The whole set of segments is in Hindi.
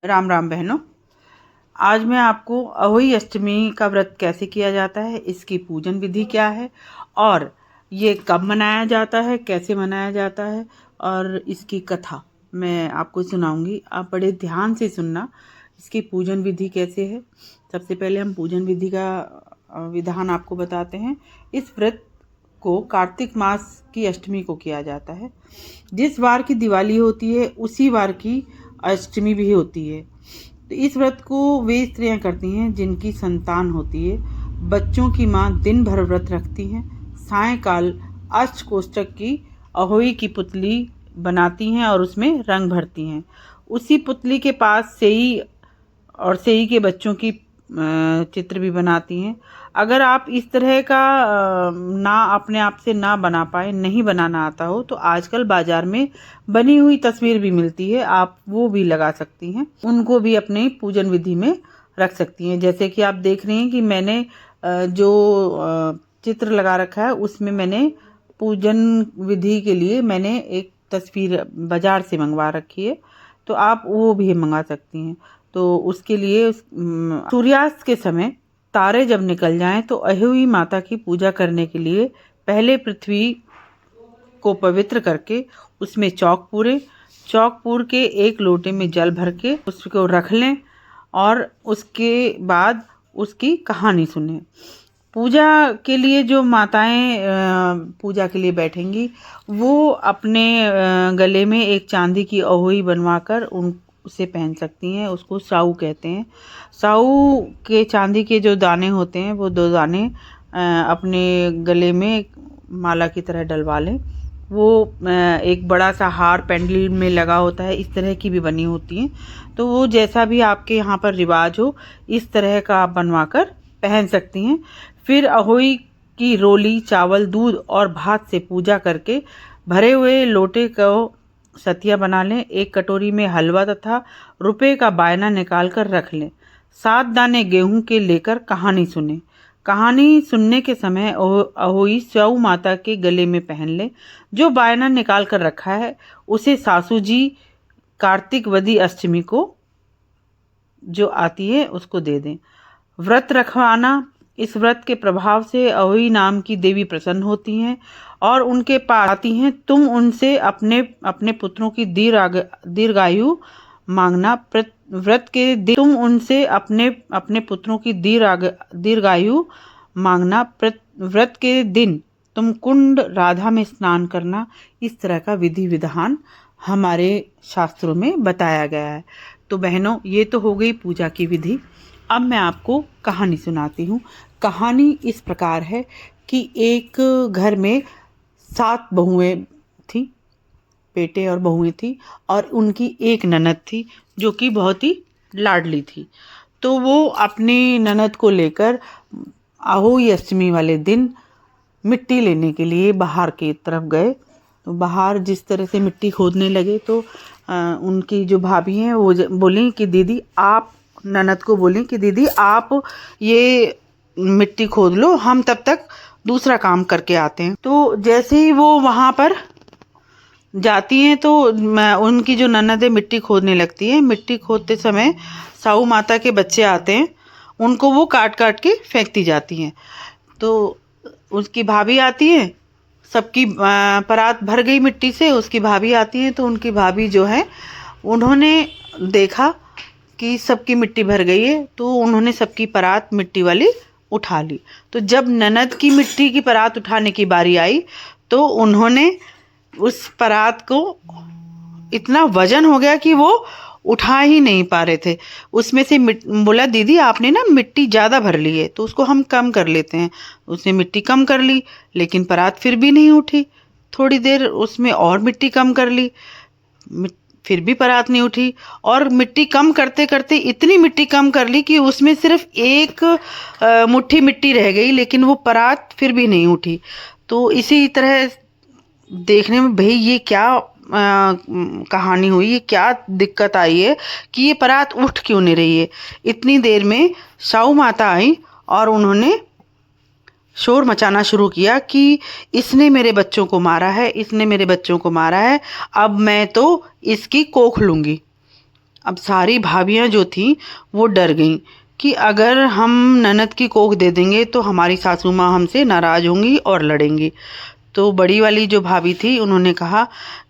राम राम बहनों। आज मैं आपको अहोई अष्टमी का व्रत कैसे किया जाता है, इसकी पूजन विधि क्या है और ये कब मनाया जाता है, कैसे मनाया जाता है और इसकी कथा मैं आपको सुनाऊंगी। आप बड़े ध्यान से सुनना। इसकी पूजन विधि कैसे है। सबसे पहले हम पूजन विधि का विधान आपको बताते हैं। इस व्रत को कार्तिक मास की अष्टमी को किया जाता है। जिस वार की दिवाली होती है उसी वार की अष्टमी भी होती है। तो इस व्रत को वे स्त्रियां करती हैं जिनकी संतान होती है। बच्चों की मां दिन भर व्रत रखती हैं। सायंकाल अष्टकोष्ठक की अहोई की पुतली बनाती हैं और उसमें रंग भरती हैं। उसी पुतली के पास सेई और सेई के बच्चों की चित्र भी बनाती हैं। अगर आप इस तरह का ना अपने आप से ना बना पाए, नहीं बनाना आता हो, तो आजकल बाजार में बनी हुई तस्वीर भी मिलती है, आप वो भी लगा सकती हैं। उनको भी अपने पूजन विधि में रख सकती हैं। जैसे कि आप देख रहे हैं कि मैंने जो चित्र लगा रखा है उसमें मैंने पूजन विधि के लिए मैंने एक तस्वीर बाजार से मंगवा रखी है, तो आप वो भी मंगा सकती हैं। तो उसके लिए सूर्यास्त के समय तारे जब निकल जाएं तो अहोई माता की पूजा करने के लिए पहले पृथ्वी को पवित्र करके उसमें चौक पूर के एक लोटे में जल भर के उसको रख लें और उसके बाद उसकी कहानी सुनें। पूजा के लिए जो माताएं पूजा के लिए बैठेंगी वो अपने गले में एक चांदी की अहोई बनवाकर उसे पहन सकती हैं। उसको साऊ कहते हैं। साऊ के चांदी के जो दाने होते हैं वो 2 दाने अपने गले में माला की तरह डलवा लें। वो एक बड़ा सा हार पेंडल में लगा होता है, इस तरह की भी बनी होती हैं। तो वो जैसा भी आपके यहाँ पर रिवाज हो इस तरह का आप बनवा कर पहन सकती हैं। फिर अहोई की रोली चावल, दूध और भात से पूजा करके भरे हुए लोटे को सतिया बना लें। एक कटोरी में हलवा तथा रुपए का बायना निकाल कर रख लें। 7 दाने गेहूं के लेकर कहानी सुने। कहानी सुनने के समय अहोई स्याऊ माता के गले में पहन ले। जो बायना निकाल कर रखा है उसे सासू जी कार्तिक वदी अष्टमी को जो आती है उसको दे दें। व्रत रखवाना। इस व्रत के प्रभाव से अहोई नाम की देवी प्रसन्न होती हैं और उनके पास आती हैं। तुम उनसे अपने अपने पुत्रों की दीर्घायु मांगना। व्रत के दिन तुम उनसे अपने अपने पुत्रों की दीर्घायु मांगना। व्रत के दिन तुम कुंड राधा में स्नान करना। इस तरह का विधि विधान हमारे शास्त्रों में बताया गया है। तो बहनों, ये तो हो गई पूजा की विधि। अब मैं आपको कहानी सुनाती हूँ। कहानी इस प्रकार है कि एक घर में 7 बहुएं थी, बेटे और बहुएं थी, और उनकी एक ननद थी जो कि बहुत ही लाडली थी। तो वो अपनी ननद को लेकर अहोई अष्टमी वाले दिन मिट्टी लेने के लिए बाहर की तरफ गए। तो बाहर जिस तरह से मिट्टी खोदने लगे तो उनकी जो भाभी हैं वो बोली कि दीदी आप, ननद को बोली कि दीदी आप ये मिट्टी खोद लो, हम तब तक दूसरा काम करके आते हैं। तो जैसे ही वो वहाँ पर जाती हैं तो उनकी जो ननद है मिट्टी खोदने लगती है। मिट्टी खोदते समय साऊ माता के बच्चे आते हैं, उनको वो काट काट के फेंकती जाती हैं। तो उसकी भाभी आती है, सबकी परात भर गई मिट्टी से। उसकी भाभी आती है तो उनकी भाभी जो है उन्होंने देखा कि सबकी मिट्टी भर गई है, तो उन्होंने सबकी परात मिट्टी वाली उठा ली। तो जब ननद की मिट्टी की परात उठाने की बारी आई तो उन्होंने उस परात को, इतना वजन हो गया कि वो उठा ही नहीं पा रहे थे। उसमें से बोला दीदी आपने ना मिट्टी ज़्यादा भर ली है, तो उसको हम कम कर लेते हैं। उसने मिट्टी कम कर ली लेकिन परात फिर भी नहीं उठी। थोड़ी देर उसमें और मिट्टी कम कर ली, फिर भी परात नहीं उठी। और मिट्टी कम करते करते इतनी मिट्टी कम कर ली कि उसमें सिर्फ एक मुट्ठी मिट्टी रह गई, लेकिन वो परात फिर भी नहीं उठी। तो इसी तरह देखने में भाई ये क्या कहानी हुई, ये क्या दिक्कत आई है कि ये परात उठ क्यों नहीं रही है। इतनी देर में साऊ माता आई और उन्होंने शोर मचाना शुरू किया कि इसने मेरे बच्चों को मारा है, इसने मेरे बच्चों को मारा है, अब मैं तो इसकी कोख लूँगी। अब सारी भाभियां जो थीं वो डर गईं कि अगर हम ननद की कोख दे देंगे तो हमारी सासू माँ हमसे नाराज़ होंगी और लड़ेंगी। तो बड़ी वाली जो भाभी थी उन्होंने कहा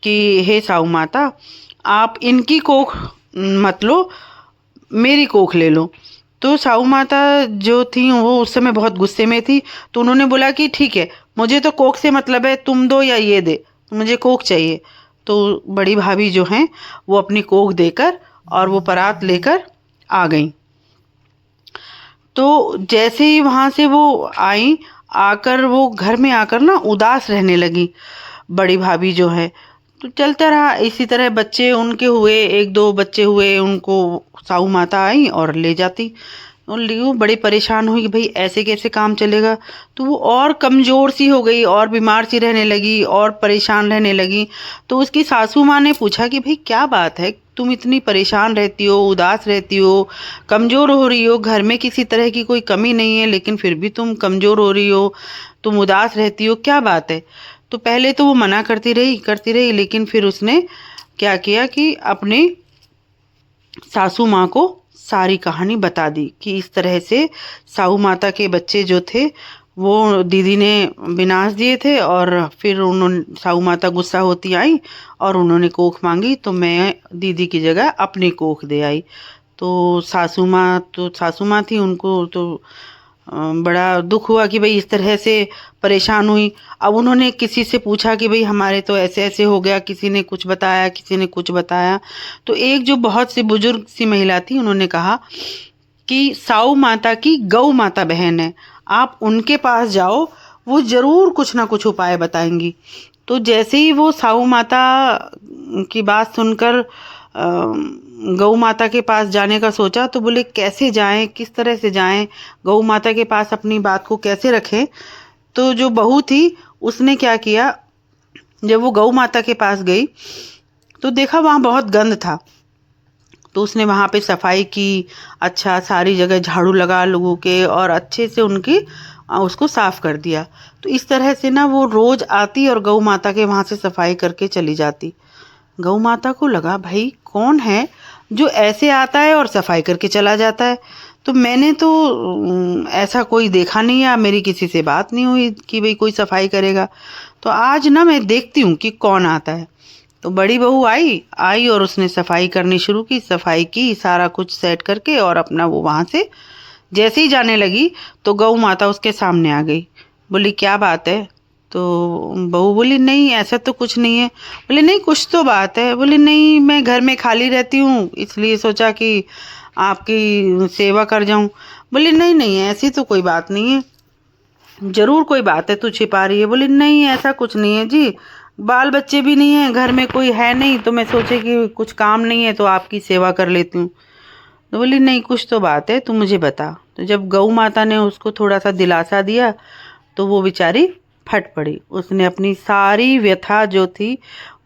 कि हे साऊ माता, आप इनकी कोख मत लो, मेरी कोख ले लो। तो साऊ माता जो थी वो उस समय बहुत गुस्से में थी, तो उन्होंने बोला कि ठीक है, मुझे तो कोख से मतलब है, तुम दो या ये दे, मुझे कोख चाहिए। तो बड़ी भाभी जो हैं वो अपनी कोख देकर और वो परात लेकर आ गई। तो जैसे ही वहाँ से वो आई, आकर वो घर में आकर ना उदास रहने लगी बड़ी भाभी जो है। तो चलता रहा इसी तरह, बच्चे उनके हुए, एक दो बच्चे हुए, उनको साऊ माता आई और ले जाती। और लियो बड़ी परेशान हुई कि भाई ऐसे कैसे काम चलेगा। तो वो और कमज़ोर सी हो गई और बीमार सी रहने लगी और परेशान रहने लगी। तो उसकी सासू माँ ने पूछा कि भाई क्या बात है, तुम इतनी परेशान रहती हो, उदास रहती हो, कमज़ोर हो रही हो, घर में किसी तरह की कोई कमी नहीं है लेकिन फिर भी तुम कमज़ोर हो रही हो, तुम उदास रहती हो, क्या बात है। तो पहले तो वो मना करती रही, लेकिन फिर उसने क्या किया कि अपने सासू माँ को सारी कहानी बता दी कि इस तरह से साहू माता के बच्चे जो थे वो दीदी ने विनाश दिए थे, और फिर उन्होंने साहू माता गुस्सा होती आई और उन्होंने कोख मांगी, तो मैं दीदी की जगह अपनी कोख दे आई। तो सासू माँ थी, उनको तो बड़ा दुख हुआ कि भाई इस तरह से परेशान हुई। अब उन्होंने किसी से पूछा कि भाई हमारे तो ऐसे ऐसे हो गया, किसी ने कुछ बताया, किसी ने कुछ बताया। तो एक जो बहुत सी बुजुर्ग सी महिला थी, उन्होंने कहा कि साऊ माता की गौ माता बहन है, आप उनके पास जाओ, वो ज़रूर कुछ ना कुछ उपाय बताएंगी। तो जैसे ही वो साऊ माता की बात सुनकर गौ माता के पास जाने का सोचा, तो बोले कैसे जाएं, किस तरह से जाएं, गौ माता के पास अपनी बात को कैसे रखें। तो जो बहू थी उसने क्या किया, जब वो गौ माता के पास गई तो देखा वहाँ बहुत गंद था। तो उसने वहाँ पे सफाई की, अच्छा सारी जगह झाड़ू लगा लोगों के और अच्छे से उनकी उसको साफ कर दिया। तो इस तरह से ना वो रोज आती और गौ माता के वहाँ से सफाई करके चली जाती। गौ माता को लगा भाई कौन है जो ऐसे आता है और सफाई करके चला जाता है। तो मैंने तो ऐसा कोई देखा नहीं, या मेरी किसी से बात नहीं हुई कि भाई कोई सफाई करेगा। तो आज ना मैं देखती हूँ कि कौन आता है। तो बड़ी बहू आई और उसने सफाई करनी शुरू की, सफाई की सारा कुछ सेट करके, और अपना वो वहाँ से जैसे ही जाने लगी तो गौ माता उसके सामने आ गई। बोली क्या बात है। तो बहू बोली नहीं ऐसा तो कुछ नहीं है। बोले नहीं कुछ तो बात है। बोले नहीं मैं घर में खाली रहती हूँ इसलिए सोचा कि आपकी सेवा कर जाऊँ। बोले नहीं नहीं ऐसी तो कोई बात नहीं है, ज़रूर कोई बात है, तू छिपा रही है। बोली नहीं ऐसा कुछ नहीं है जी, बाल बच्चे भी नहीं है, घर में कोई है नहीं, तो मैं सोचे कि कुछ काम नहीं है तो आपकी सेवा कर लेती हूँ। तो बोली नहीं कुछ तो बात है, तू मुझे बता। तो जब गौ माता ने उसको थोड़ा सा दिलासा दिया तो वो बेचारी फट पड़ी। उसने अपनी सारी व्यथा जो थी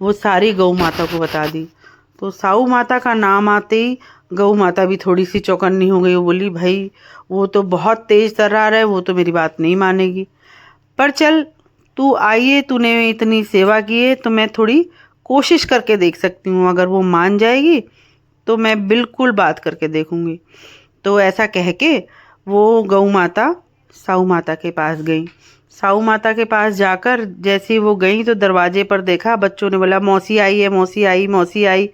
वो सारी गौ माता को बता दी। तो साऊ माता का नाम आते ही गौ माता भी थोड़ी सी चौकन्नी हो गई। वो बोली भाई वो तो बहुत तेज तर्रार है, वो तो मेरी बात नहीं मानेगी, पर चल तू आइए, तूने इतनी सेवा की है तो मैं थोड़ी कोशिश करके देख सकती हूँ, अगर वो मान जाएगी तो मैं बिल्कुल बात करके देखूंगी। तो ऐसा कह के वो गौ माता साऊ माता के पास गई। साऊ माता के पास जाकर जैसे ही वो गई तो दरवाजे पर देखा, बच्चों ने बोला मौसी आई है, मौसी आई, मौसी आई।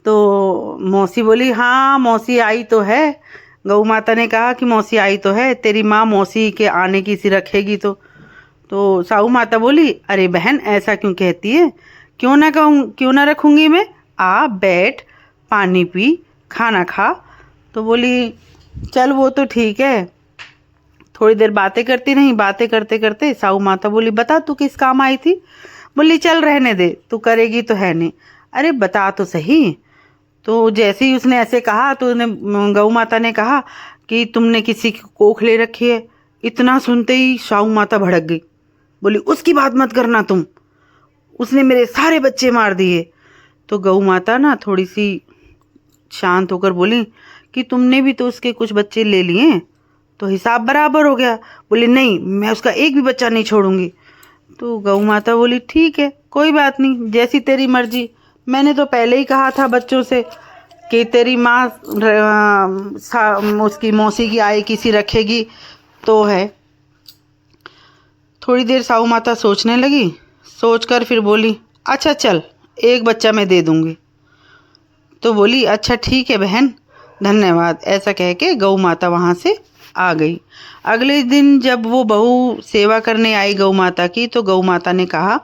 तो मौसी बोली हाँ मौसी आई तो है। गौ माता ने कहा कि मौसी आई तो है, तेरी माँ मौसी के आने की सी रखेगी। तो साऊ माता बोली अरे बहन ऐसा क्यों कहती है, क्यों ना कहूँ, क्यों ना रखूँगी मैं, आ बैठ, पानी पी, खाना खा। तो बोली चल वो तो ठीक है। थोड़ी देर बातें करती रही, बातें करते करते साऊ माता बोली बता तू किस काम आई थी। बोली चल रहने दे, तू करेगी तो है नहीं, अरे बता तो सही। तो जैसे ही उसने ऐसे कहा तो गौ माता ने कहा कि तुमने किसी की कोख ले रखी है। इतना सुनते ही साऊ माता भड़क गई, बोली उसकी बात मत करना तुम, उसने मेरे सारे बच्चे मार दिए। तो गौ माता ना थोड़ी सी शांत होकर बोली कि तुमने भी तो उसके कुछ बच्चे ले लिए, तो हिसाब बराबर हो गया। बोले नहीं मैं उसका एक भी बच्चा नहीं छोड़ूंगी। तो गौ माता बोली ठीक है कोई बात नहीं, जैसी तेरी मर्जी, मैंने तो पहले ही कहा था बच्चों से कि तेरी माँ उसकी मौसी की आई किसी रखेगी तो है। थोड़ी देर साहू माता सोचने लगी, सोचकर फिर बोली, अच्छा चल, एक बच्चा मैं दे दूँगी। तो बोली, अच्छा ठीक है बहन, धन्यवाद। ऐसा कह के गौ माता वहाँ से आ गई। अगले दिन जब वो बहू सेवा करने आई गौ माता की, तो गौ माता ने कहा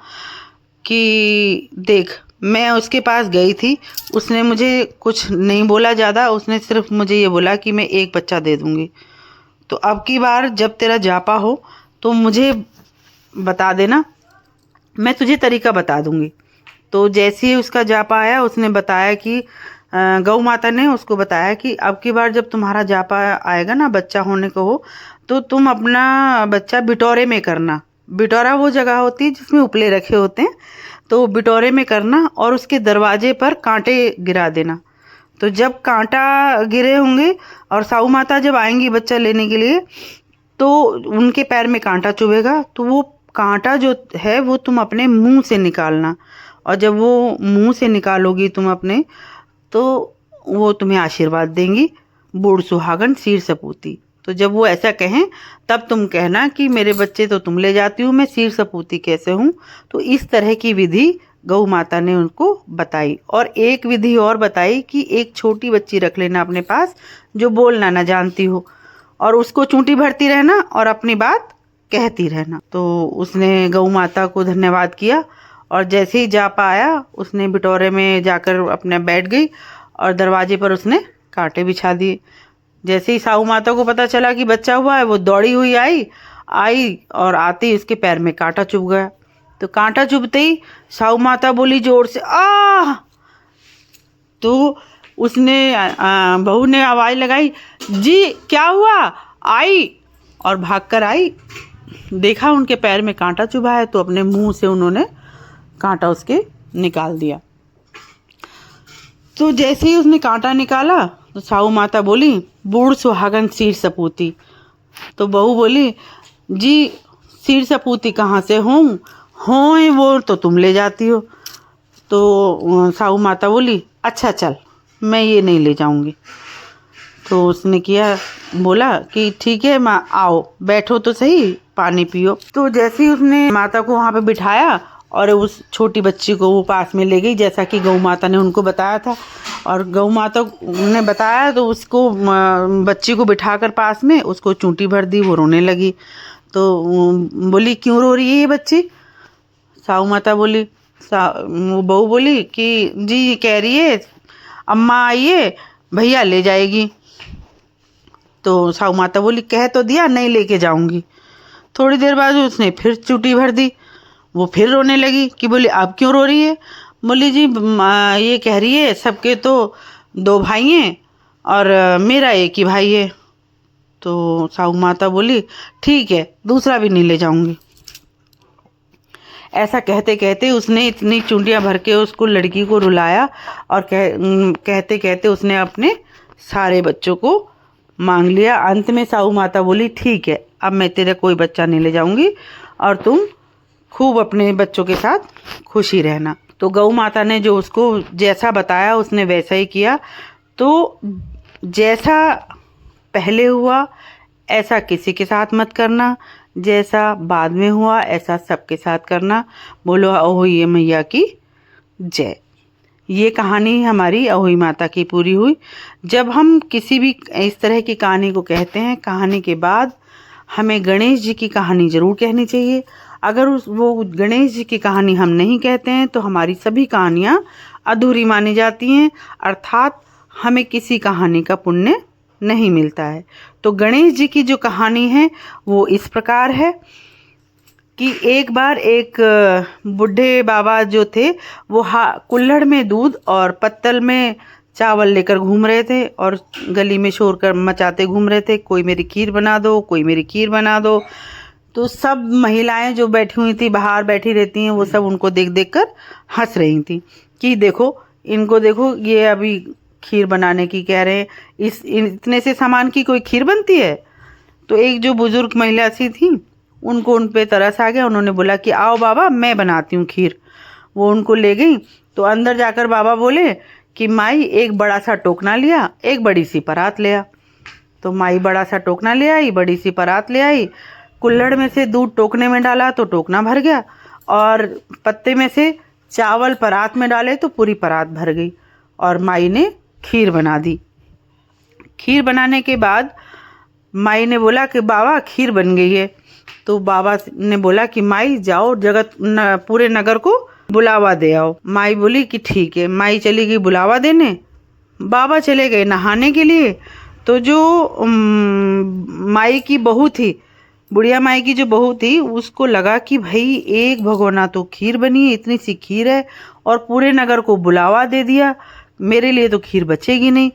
कि देख, मैं उसके पास गई थी, उसने मुझे कुछ नहीं बोला ज़्यादा, उसने सिर्फ मुझे ये बोला कि मैं एक बच्चा दे दूँगी। तो अब की बार जब तेरा जापा हो तो मुझे बता देना, मैं तुझे तरीका बता दूँगी। तो जैसे ही उसका जापा आया, उसने बताया कि गौ माता ने उसको बताया कि अब की बार जब तुम्हारा जापा आएगा ना, बच्चा होने को हो, तो तुम अपना बच्चा बिटोरे में करना। बिटोरा वो जगह होती है जिसमें उपले रखे होते हैं, तो बिटोरे में करना और उसके दरवाजे पर कांटे गिरा देना। तो जब कांटा गिरे होंगे और साहू माता जब आएंगी बच्चा लेने के लिए, तो उनके पैर में कांटा चुभेगा, तो वो कांटा जो है वो तुम अपने मुंह से निकालना। और जब वो मुंह से निकालोगी तुम अपने, तो वो तुम्हें आशीर्वाद देंगी, बूढ़ सुहागन सिर सपूती। तो जब वो ऐसा कहें तब तुम कहना कि मेरे बच्चे तो तुम ले जाती हो, मैं सिर सपूती कैसे हूँ। तो इस तरह की विधि गौ माता ने उनको बताई। और एक विधि और बताई कि एक छोटी बच्ची रख लेना अपने पास जो बोलना ना जानती हो, और उसको चूंटी भरती रहना और अपनी बात कहती रहना। तो उसने गौ माता को धन्यवाद किया और जैसे ही जा पाया, उसने बिटोरे में जाकर अपने बैठ गई और दरवाजे पर उसने कांटे बिछा दिए। जैसे ही साहू माता को पता चला कि बच्चा हुआ है, वो दौड़ी हुई आई और आते ही उसके पैर में कांटा चुभ गया। तो कांटा चुभते ही साहू माता बोली जोर से, आह! तो उसने बहू ने आवाज़ लगाई, जी क्या हुआ? आई और भागकर आई, देखा उनके पैर में कांटा चुभा है, तो अपने मुंह से उन्होंने कांटा उसके निकाल दिया। तो जैसे ही उसने कांटा निकाला तो साहू माता बोली, बूढ़ सुहागन सिर सपूती। तो बहू बोली, जी सिर सपूती कहाँ से हों वो तो तुम ले जाती हो। तो साहू माता बोली, अच्छा चल, मैं ये नहीं ले जाऊंगी। तो उसने बोला कि ठीक है माँ, आओ बैठो तो सही, पानी पियो। तो जैसे ही उसने माता को वहाँ पे बिठाया और उस छोटी बच्ची को वो पास में ले गई, जैसा कि गौ माता ने उनको बताया था। और गौ माता ने बताया तो उसको बच्ची को बिठाकर पास में उसको चूंटी भर दी, वो रोने लगी। तो बोली, क्यों रो रही है ये बच्ची? साहू माता बोली, वो बहू बोली कि जी कह रही है अम्मा आइए, भैया ले जाएगी। तो साहू माता बोली, कह तो दिया नहीं लेके जाऊंगी। थोड़ी देर बाद उसने फिर चूंटी भर दी, वो फिर रोने लगी कि बोली, अब क्यों रो रही है? बोली, जी ये कह रही है सबके तो 2 भाई हैं और मेरा एक ही भाई है। तो साहू माता बोली, ठीक है, दूसरा भी नहीं ले जाऊंगी। ऐसा कहते कहते उसने इतनी चूंटियां भर के उसको लड़की को रुलाया और कहते कहते उसने अपने सारे बच्चों को मांग लिया। अंत में साहू माता बोली, ठीक है, अब मैं तेरा कोई बच्चा नहीं ले जाऊंगी और तुम खूब अपने बच्चों के साथ खुशी रहना। तो गौ माता ने जो उसको जैसा बताया उसने वैसा ही किया। तो जैसा पहले हुआ ऐसा किसी के साथ मत करना, जैसा बाद में हुआ ऐसा सबके साथ करना। बोलो अहोई मैया की जय। ये कहानी हमारी अहोई माता की पूरी हुई। जब हम किसी भी इस तरह की कहानी को कहते हैं, कहानी के बाद हमें गणेश जी की कहानी ज़रूर कहनी चाहिए। अगर वो गणेश जी की कहानी हम नहीं कहते हैं तो हमारी सभी कहानियाँ अधूरी मानी जाती हैं, अर्थात हमें किसी कहानी का पुण्य नहीं मिलता है। तो गणेश जी की जो कहानी है वो इस प्रकार है कि एक बार एक बूढ़े बाबा जो थे वो कुल्हड़ में दूध और पत्तल में चावल लेकर घूम रहे थे और गली में शोर कर मचाते घूम रहे थे, कोई मेरी खीर बना दो, कोई मेरी खीर बना दो। तो सब महिलाएं जो बैठी हुई थी, बाहर बैठी रहती हैं, वो सब उनको देख देख कर हंस रही थी कि देखो इनको, देखो ये अभी खीर बनाने की कह रहे हैं, इतने से सामान की कोई खीर बनती है। तो एक जो बुजुर्ग महिला सी थी उनको उन पे तरस आ गया, उन्होंने बोला कि आओ बाबा मैं बनाती हूँ खीर। वो उनको ले गई। तो अंदर जाकर बाबा बोले कि माई एक बड़ा सा टोकना लिया, एक बड़ी सी परात ले आ। तो माई बड़ा सा टोकना ले आई, बड़ी सी परात ले आई। कुल्हड़ में से दूध टोकने में डाला तो टोकना भर गया, और पत्ते में से चावल परात में डाले तो पूरी परात भर गई। और माई ने खीर बना दी। खीर बनाने के बाद माई ने बोला कि बाबा खीर बन गई है। तो बाबा ने बोला कि माई जाओ पूरे नगर को बुलावा दे आओ। माई बोली कि ठीक है। माई चली गई बुलावा देने, बाबा चले गए नहाने के लिए। तो जो माई की बहू थी, बुढ़िया माई की जो बहू थी, उसको लगा कि भाई एक भगोना तो खीर बनी है, इतनी सी खीर है और पूरे नगर को बुलावा दे दिया, मेरे लिए तो खीर बचेगी नहीं,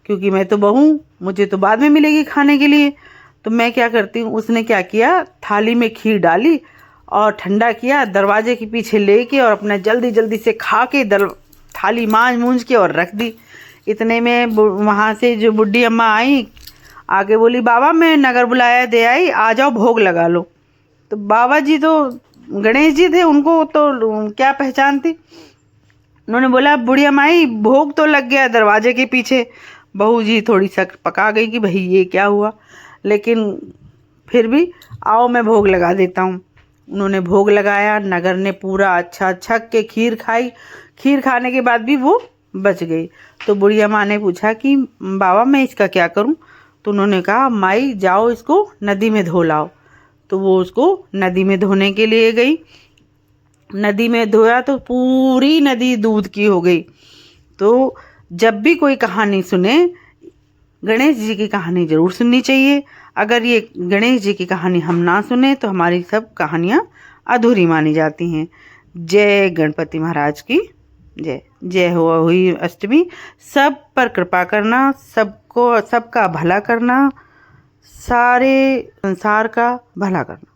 क्योंकि मैं तो बहू, मुझे तो बाद में मिलेगी खाने के लिए। तो मैं क्या करती हूँ, उसने क्या किया, थाली में खीर डाली और ठंडा किया, दरवाजे के पीछे लेके और अपना जल्दी जल्दी से खा के थाली मांज मूंज के और रख दी। इतने में वहाँ से जो बुढ़ी अम्मा आई, आगे बोली बाबा मैं नगर बुलाया दे आई, आ जाओ भोग लगा लो। तो बाबा जी तो गणेश जी थे, उनको तो क्या पहचानती। उन्होंने बोला बुढ़िया माई भोग तो लग गया दरवाजे के पीछे। बहू जी थोड़ी शक पका गई कि भाई ये क्या हुआ, लेकिन फिर भी आओ मैं भोग लगा देता हूँ। उन्होंने भोग लगाया, नगर ने पूरा अच्छा छक के खीर खाई। खीर खाने के बाद भी वो बच गई। तो बुढ़िया माँ ने पूछा कि बाबा मैं इसका क्या करूँ। तो उन्होंने कहा माई जाओ इसको नदी में धो लाओ। तो वो उसको नदी में धोने के लिए गई। नदी में धोया तो पूरी नदी दूध की हो गई। तो जब भी कोई कहानी सुने, गणेश जी की कहानी जरूर सुननी चाहिए। अगर ये गणेश जी की कहानी हम ना सुने तो हमारी सब कहानियाँ अधूरी मानी जाती हैं। जय गणपति महाराज की जय। जय हो हुई अष्टमी। सब पर कृपा करना, सबका भला करना, सारे संसार का भला करना।